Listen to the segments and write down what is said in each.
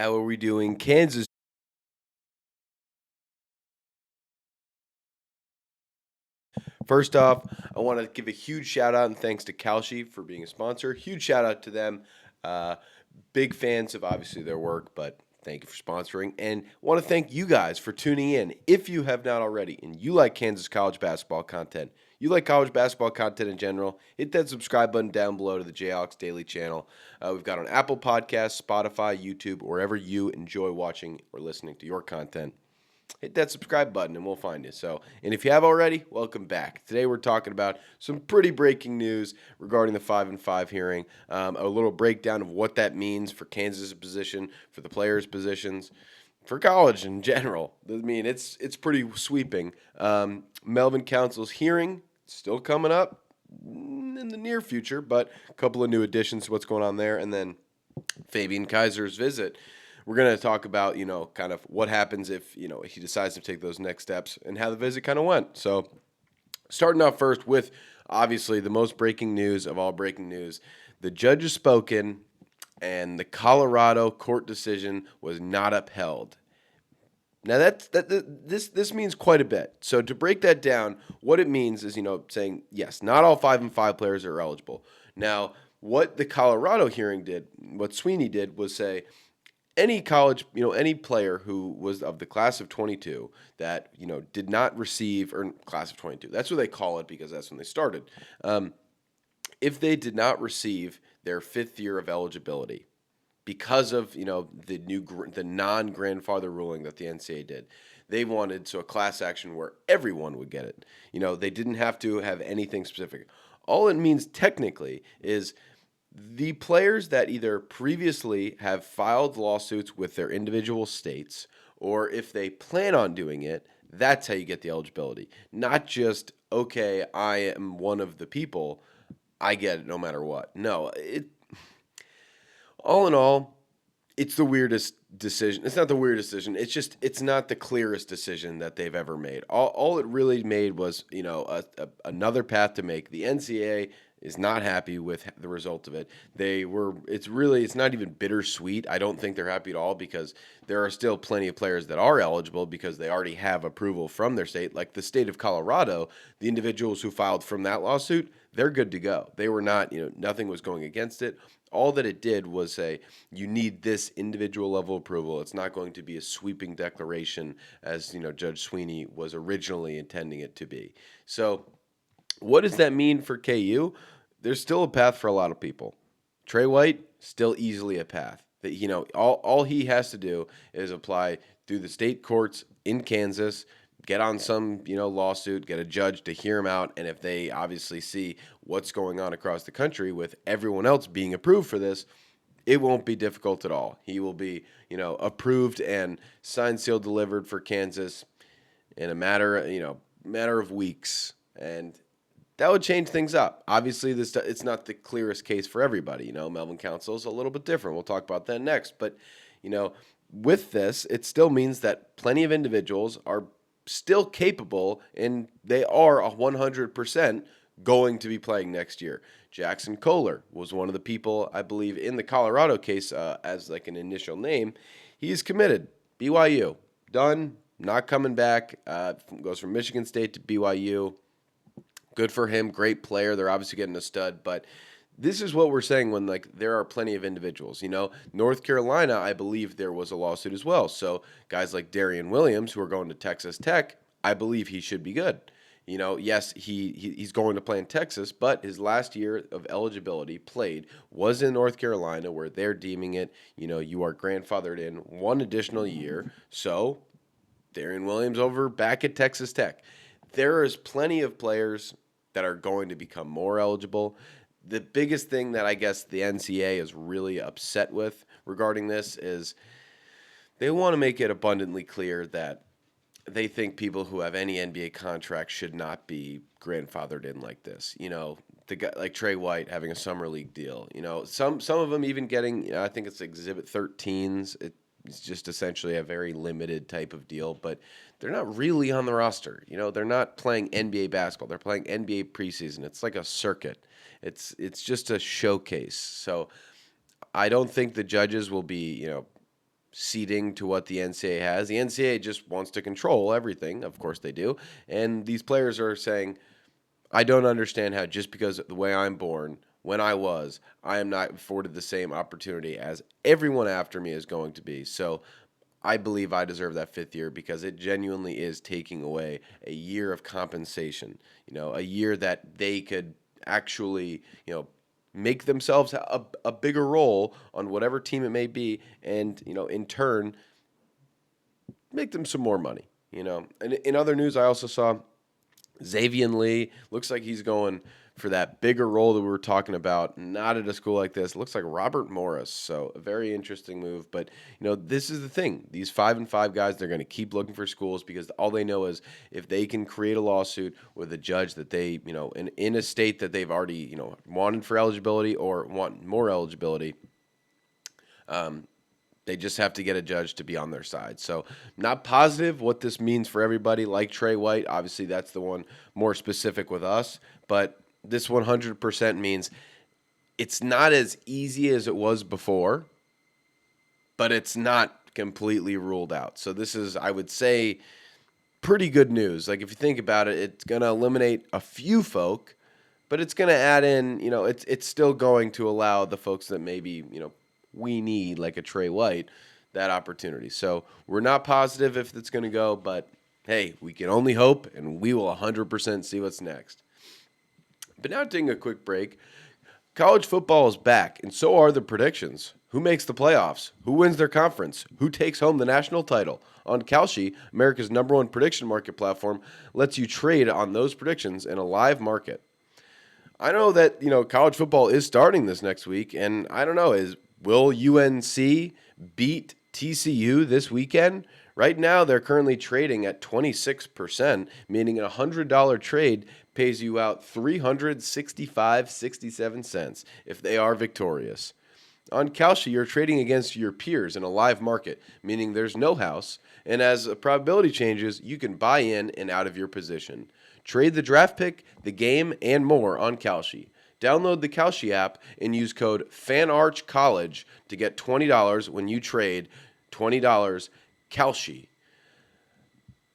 How are we doing? Kansas. First off, I want to give a huge shout out and thanks to Kalshi for being a sponsor. Huge shout out to them. Uh, Big fans of obviously their work, but thank you for sponsoring. And want to thank you guys for tuning in. If you have not already and you like Kansas college basketball content, you like college basketball content in general, hit that subscribe button down below to the Jayhawks Daily channel. We've got on Apple Podcasts, Spotify, YouTube, wherever you enjoy watching or listening to your content. Hit that subscribe button and we'll find you. So, and if you have already, welcome back. Today we're talking about some pretty breaking news regarding the 5 and 5 hearing. A little breakdown of what that means for Kansas' position, for the players' positions, for college in general. I mean, it's pretty sweeping. Melvin Council's hearing still coming up in the near future, but a couple of new additions to what's going on there, and then Fabian Kaiser's visit. We're going to talk about, kind of what happens if, he decides to take those next steps and how the visit kind of went. So, starting off first with obviously the most breaking news of all breaking news. The judge has spoken and the Colorado court decision was not upheld. Now this means quite a bit. So to break that down, what it means is saying yes, not all 5 and 5 players are eligible. Now, what the Colorado hearing did, what Sweeney did was say any college, any player who was of the class of 22 that, did not receive, or class of 22, that's what they call it because that's when they started. If they did not receive their 5th year of eligibility because of, the non-grandfather ruling that the NCAA did, they wanted a class action where everyone would get it. They didn't have to have anything specific. All it means technically is the players that either previously have filed lawsuits with their individual states, or if they plan on doing it, that's how you get the eligibility. Not just, okay, I am one of the people, I get it no matter what. No, all in all, it's the weirdest decision. It's not the weirdest decision. It's not the clearest decision that they've ever made. All it really made was, another path to make. The NCAA is not happy with the result of it. It's not even bittersweet. I don't think they're happy at all because there are still plenty of players that are eligible because they already have approval from their state. Like the state of Colorado, the individuals who filed from that lawsuit, they're good to go. They were not, nothing was going against it. All that it did was say, you need this individual level approval. It's not going to be a sweeping declaration as, Judge Sweeney was originally intending it to be. So what does that mean for KU? There's still a path for a lot of people. Trey White, still easily a path. That all he has to do is apply through the state courts in Kansas, get on some lawsuit, get a judge to hear him out, and if they obviously see what's going on across the country with everyone else being approved for this, it won't be difficult at all. He will be approved and signed, sealed, delivered for Kansas in a matter of weeks, and that would change things up. Obviously, it's not the clearest case for everybody. Melvin Council is a little bit different. We'll talk about that next. But, with this, it still means that plenty of individuals are still capable, and they are 100% going to be playing next year. Jackson Kohler was one of the people, I believe, in the Colorado case as like an initial name. He's committed. BYU. Done. Not coming back. Goes from Michigan State to BYU. Good for him. Great player. They're obviously getting a stud, but this is what we're saying when there are plenty of individuals. North Carolina, I believe there was a lawsuit as well. So guys like Darian Williams, who are going to Texas Tech, I believe he should be good. Yes, he's going to play in Texas, but his last year of eligibility played was in North Carolina, where they're deeming it, you are grandfathered in one additional year. So Darian Williams over back at Texas Tech. There is plenty of players that are going to become more eligible. The biggest thing that I guess the NCAA is really upset with regarding this is they want to make it abundantly clear that they think people who have any NBA contract should not be grandfathered in like this. The guy like Trey White having a summer league deal. Some of them even getting. I think it's Exhibit 13s. It's just essentially a very limited type of deal, but they're not really on the roster. They're not playing NBA basketball. They're playing NBA preseason. It's like a circuit. It's just a showcase. So I don't think the judges will be, ceding to what the NCAA has. The NCAA just wants to control everything. Of course they do. And these players are saying, I don't understand how just because of the way I'm born, when I am not afforded the same opportunity as everyone after me is going to be. So I believe I deserve that 5th year because it genuinely is taking away a year of compensation. A year that they could actually, make themselves a bigger role on whatever team it may be, and in turn make them some more money. And in other news, I also saw Xavier Lee looks like he's going for that bigger role that we were talking about, not at a school like this. It looks like Robert Morris, so a very interesting move. But this is the thing: these 5-5 guys, they're going to keep looking for schools because all they know is if they can create a lawsuit with a judge that they, in a state that they've already, wanted for eligibility or want more eligibility. They just have to get a judge to be on their side. So not positive what this means for everybody like Trey White. Obviously, that's the one more specific with us. But this 100% means it's not as easy as it was before, but it's not completely ruled out. So this is, I would say, pretty good news. Like if you think about it, it's going to eliminate a few folk, but it's going to add in, it's still going to allow the folks that maybe, we need, like a Trey White, that opportunity. So we're not positive if it's going to go, but hey, we can only hope, and we will 100% see what's next. But now taking a quick break, college football is back, and so are the predictions. Who makes the playoffs? Who wins their conference? Who takes home the national title? On Kalshi, America's #1 prediction market platform, lets you trade on those predictions in a live market. I know that, college football is starting this next week, and I don't know, will UNC beat TCU this weekend? Right now, they're currently trading at 26%, meaning a $100 trade pays you out $365.67 if they are victorious. On Kalshi, you're trading against your peers in a live market, meaning there's no house, and as the probability changes, you can buy in and out of your position. Trade the draft pick, the game, and more on Kalshi. Download the Kalshi app and use code FANARCHCOLLEGE to get $20 when you trade $20 Kalshi.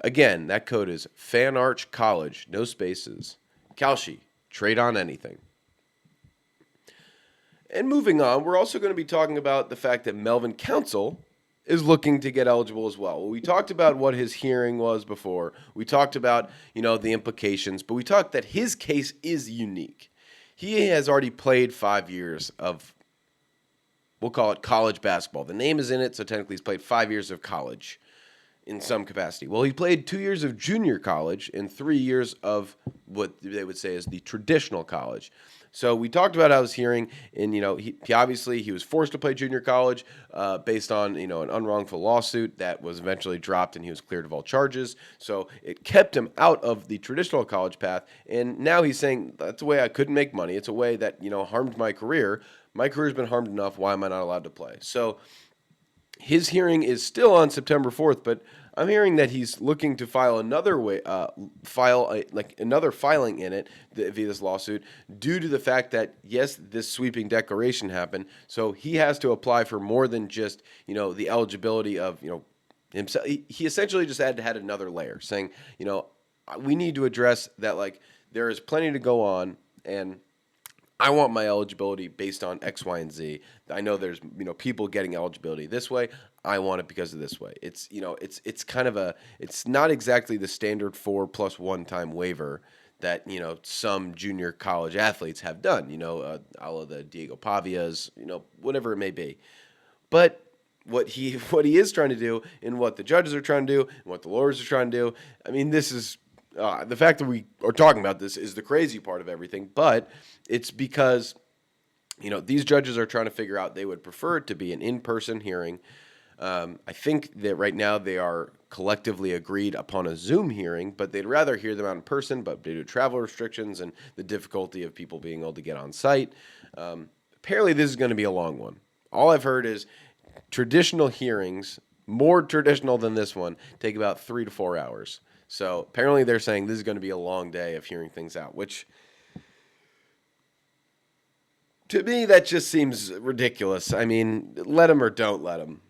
Again, that code is FANARCHCOLLEGE, no spaces. Kalshi, trade on anything. And moving on, we're also going to be talking about the fact that Melvin Council is looking to get eligible as well. We talked about what his hearing was before. We talked about, the implications, but we talked that his case is unique. He has already played 5 years of, we'll call it college basketball. The name is in it, so technically he's played 5 years of college in some capacity. Well, he played 2 years of junior college and 3 years of what they would say is the traditional college. So we talked about how his hearing, and he obviously he was forced to play junior college based on an unwrongful lawsuit that was eventually dropped, and he was cleared of all charges. So it kept him out of the traditional college path, and now he's saying that's a way I couldn't make money. It's a way that harmed my career. My career's been harmed enough. Why am I not allowed to play? So his hearing is still on September 4th, but I'm hearing that he's looking to file another another filing in it via this lawsuit due to the fact that yes, this sweeping declaration happened, so he has to apply for more than just the eligibility of himself. He essentially just had another layer saying we need to address that there is plenty to go on, and I want my eligibility based on X, Y, and Z. I know there's people getting eligibility this way. I want it because of this way. It's it's kind of it's not exactly the standard 4+1 time waiver that some junior college athletes have done. A la the Diego Pavias, whatever it may be. But what he is trying to do, and what the judges are trying to do, and what the lawyers are trying to do. I mean, this is. The fact that we are talking about this is the crazy part of everything, but it's because, these judges are trying to figure out they would prefer it to be an in-person hearing. I think that right now they are collectively agreed upon a Zoom hearing, but they'd rather hear them out in person, but due to travel restrictions and the difficulty of people being able to get on site, apparently this is going to be a long one. All I've heard is traditional hearings, more traditional than this one, take about 3 to 4 hours. So apparently they're saying this is going to be a long day of hearing things out, which to me that just seems ridiculous. I mean, let them or don't let them.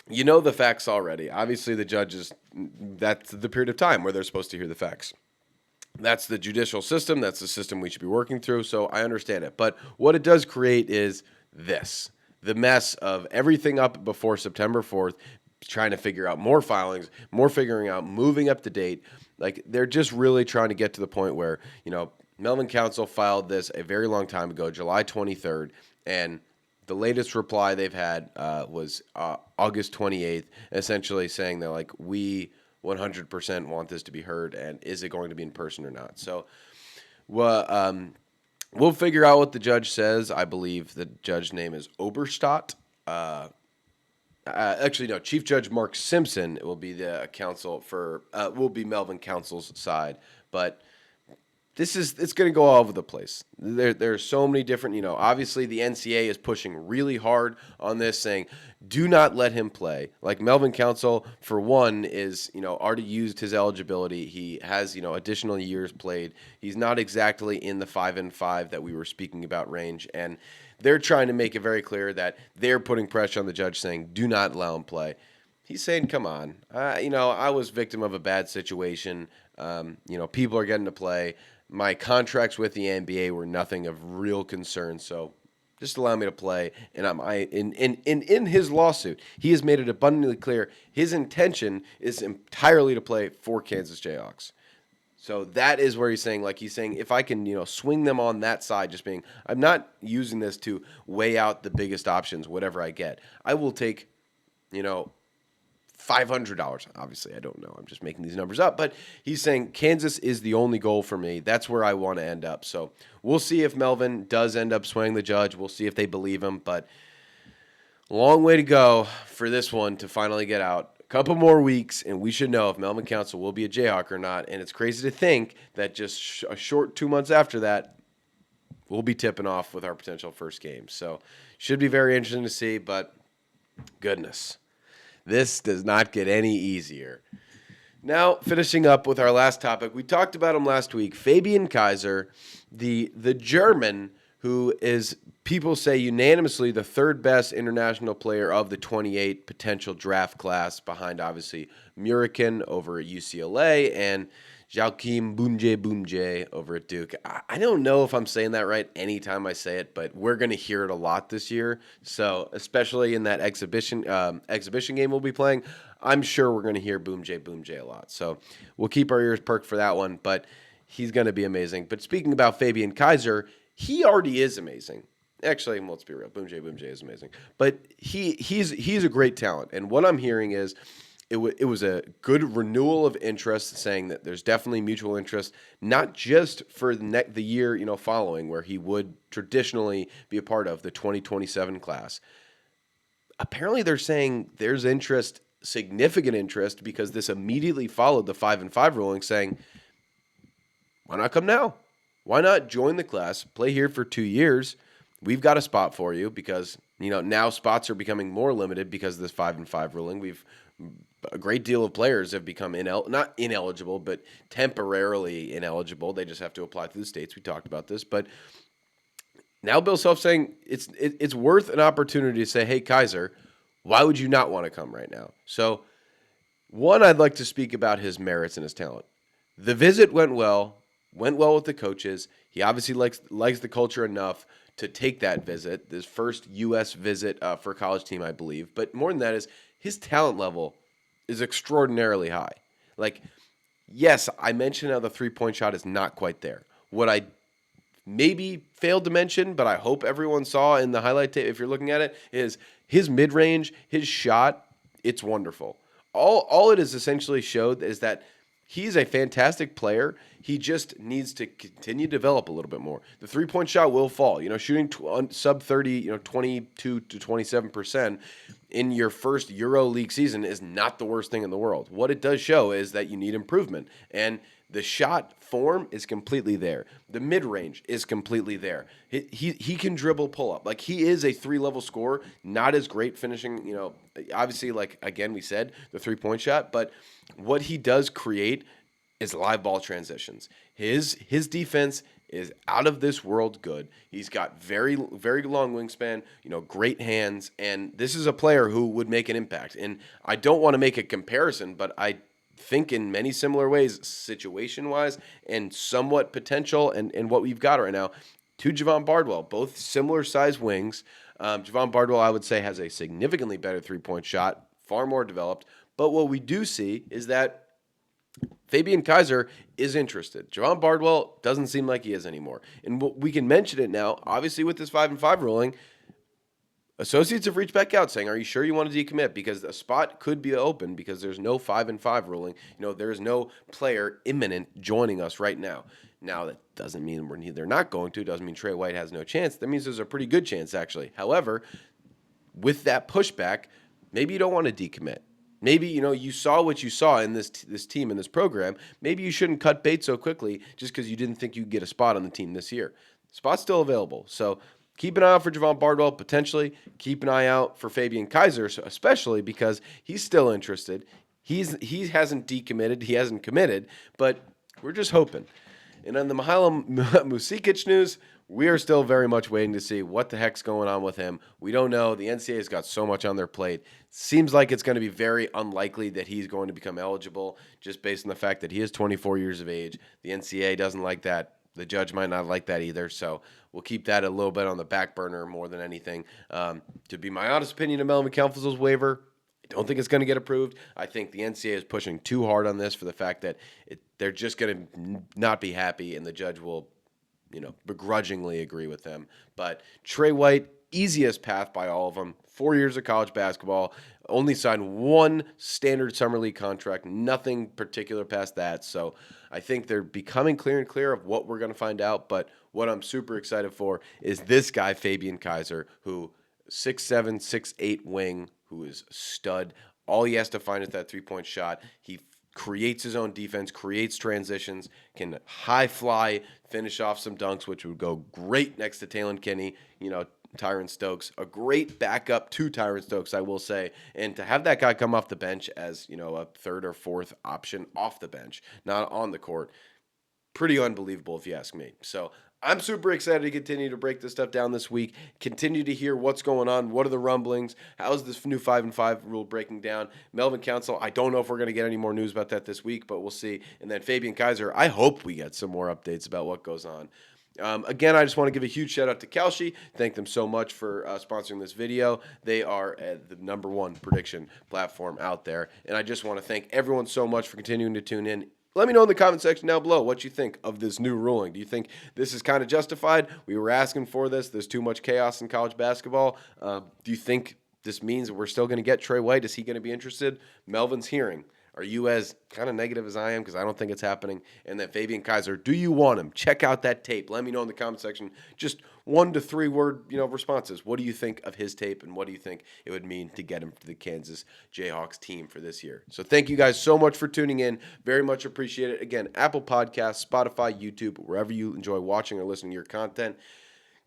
You know the facts already. Obviously, the judges, that's the period of time where they're supposed to hear the facts. That's the judicial system. That's the system we should be working through. So I understand it. But what it does create is this the mess of everything up before September 4th, trying to figure out more filings, more figuring out, moving up to date. Like they're just really trying to get to the point where, Melvin Council filed this a very long time ago, July 23rd. And the latest reply they've had was August 28th, essentially saying that, like, we 100% want this to be heard, and is it going to be in person or not? So, well, we'll figure out what the judge says. I believe the judge's name is Oberstadt. Actually, no, Chief Judge Mark Simpson will be the counsel for, will be Melvin Council's side. But it's going to go all over the place. There are so many different, obviously the NCAA is pushing really hard on this, saying, do not let him play. Like Melvin Council, for one, is, already used his eligibility. He has, additional years played. He's not exactly in the 5-5 that we were speaking about range. And they're trying to make it very clear that they're putting pressure on the judge saying, do not allow him play. He's saying, come on, I was victim of a bad situation. People are getting to play. My contracts with the NBA were nothing of real concern, so just allow me to play. And in his lawsuit, he has made it abundantly clear his intention is entirely to play for Kansas Jayhawks. So that is where he's saying, if I can, swing them on that side, just being, I'm not using this to weigh out the biggest options, whatever I get. I will take, $500. Obviously, I don't know. I'm just making these numbers up. But he's saying Kansas is the only goal for me. That's where I want to end up. So we'll see if Melvin does end up swaying the judge. We'll see if they believe him. But long way to go for this one to finally get out. A couple more weeks, and we should know if Melvin Council will be a Jayhawk or not. And it's crazy to think that just a short 2 months after that, we'll be tipping off with our potential first game. So should be very interesting to see. But goodness. This does not get any easier. Now, finishing up with our last topic, we talked about him last week. Fabian Kaiser, the German, who is, people say unanimously, the third best international player of the 28 potential draft class, behind obviously Murikin over at UCLA and Joachim Bunje over at Duke. I don't know if I'm saying that right anytime I say it, but we're going to hear it a lot this year. So especially in that exhibition game we'll be playing, I'm sure we're going to hear Bunje a lot. So we'll keep our ears perked for that one, but he's going to be amazing. But speaking about Fabian Kaiser, he already is amazing. Actually, let's be real. Bunje is amazing. But he's a great talent. And what I'm hearing is, it was a good renewal of interest, saying that there's definitely mutual interest, not just for the year following, where he would traditionally be a part of the 2027 class. Apparently, they're saying there's interest, significant interest, because this immediately followed the 5-5 ruling, saying, why not come now? Why not join the class, play here for 2 years? We've got a spot for you, because now spots are becoming more limited because of this 5-5 ruling. A great deal of players have become not ineligible, but temporarily ineligible. They just have to apply through the states. We talked about this, but now Bill Self saying it's worth an opportunity to say, hey, Kaiser, why would you not want to come right now? So, one, I'd like to speak about his merits and his talent. The visit went well with the coaches. He obviously likes the culture enough to take that visit, this first U.S. visit for a college team, I believe. But more than that is his talent level is extraordinarily high. Like, yes, I mentioned how the three-point shot is not quite there. What I maybe failed to mention, but I hope everyone saw in the highlight tape, if you're looking at it, is his mid-range, his shot, it's wonderful. All it has essentially showed is that he's a fantastic player. He just needs to continue to develop a little bit more. The three-point shot will fall. Shooting sub 30, 22 to 27% in your first Euro League season is not the worst thing in the world. What it does show is that you need improvement. And the shot form is completely there. The mid-range is completely there. He can dribble pull-up. Like, he is a three-level scorer, not as great finishing, obviously, like, again, we said, the three-point shot. But what he does create is live ball transitions. His defense is out of this world good. He's got very, very long wingspan, great hands, and this is a player who would make an impact. And I don't want to make a comparison, but I think in many similar ways, situation wise, and somewhat potential, and what we've got right now, to Javon Bardwell, both similar size wings. Javon Bardwell, I would say, has a significantly better 3-point shot, far more developed. But what we do see is that Fabian Kaiser is interested. Javon Bardwell doesn't seem like he is anymore. And we can mention it now. Obviously, with this 5-5 ruling, associates have reached back out saying, "Are you sure you want to decommit?" Because a spot could be open because there's no 5-5 ruling. There's no player imminent joining us right now. Now, that doesn't mean they're not going to. It doesn't mean Trey White has no chance. That means there's a pretty good chance, actually. However, with that pushback, maybe you don't want to decommit. Maybe, you saw what you saw in this team, in this program. Maybe you shouldn't cut bait so quickly just because you didn't think you'd get a spot on the team this year. Spot's still available. So keep an eye out for Javon Bardwell, potentially. Keep an eye out for Fabian Kaiser, especially because he's still interested. He hasn't decommitted. He hasn't committed, but we're just hoping. And on the Mihailo Musikic news, we are still very much waiting to see what the heck's going on with him. We don't know. The NCAA's got so much on their plate. Seems like it's going to be very unlikely that he's going to become eligible just based on the fact that he is 24 years of age. The NCAA doesn't like that. The judge might not like that either. So we'll keep that a little bit on the back burner more than anything. To be my honest opinion of Melvin Council's waiver, I don't think it's going to get approved. I think the NCAA is pushing too hard on this for the fact that they're just going to not be happy, and the judge will begrudgingly agree with them. But Trey White, easiest path by all of them. 4 years of college basketball, only signed one standard summer league contract, nothing particular past that. So I think they're becoming clear and clear of what we're going to find out. But what I'm super excited for is this guy, Fabian Kaiser, who 6'7", 6'8" wing, who is a stud. All he has to find is that 3-point shot. He creates his own defense, creates transitions, can high fly, finish off some dunks, which would go great next to Talon Kinney, Tyron Stokes, a great backup to Tyron Stokes, I will say. And to have that guy come off the bench as, a third or fourth option off the bench, not on the court, pretty unbelievable if you ask me. So I'm super excited to continue to break this stuff down this week, continue to hear what's going on, what are the rumblings, how is this new 5-5 rule breaking down. Melvin Council, I don't know if we're going to get any more news about that this week, but we'll see. And then Fabian Kaiser, I hope we get some more updates about what goes on. Again, I just want to give a huge shout out to Kalshi. Thank them so much for sponsoring this video. They are the #1 prediction platform out there. And I just want to thank everyone so much for continuing to tune in. Let me know in the comment section down below what you think of this new ruling. Do you think this is kind of justified? We were asking for this. There's too much chaos in college basketball. Do you think this means we're still going to get Trey White? Is he going to be interested? Melvin's hearing. Are you as kind of negative as I am? Because I don't think it's happening. And then Fabian Kaiser, do you want him? Check out that tape. Let me know in the comment section. Just 1 to 3 word, responses. What do you think of his tape, and what do you think it would mean to get him to the Kansas Jayhawks team for this year? So thank you guys so much for tuning in. Very much appreciate it. Again, Apple Podcasts, Spotify, YouTube, wherever you enjoy watching or listening to your content.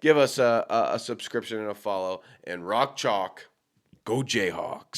Give us a subscription and a follow. And rock chalk. Go Jayhawks.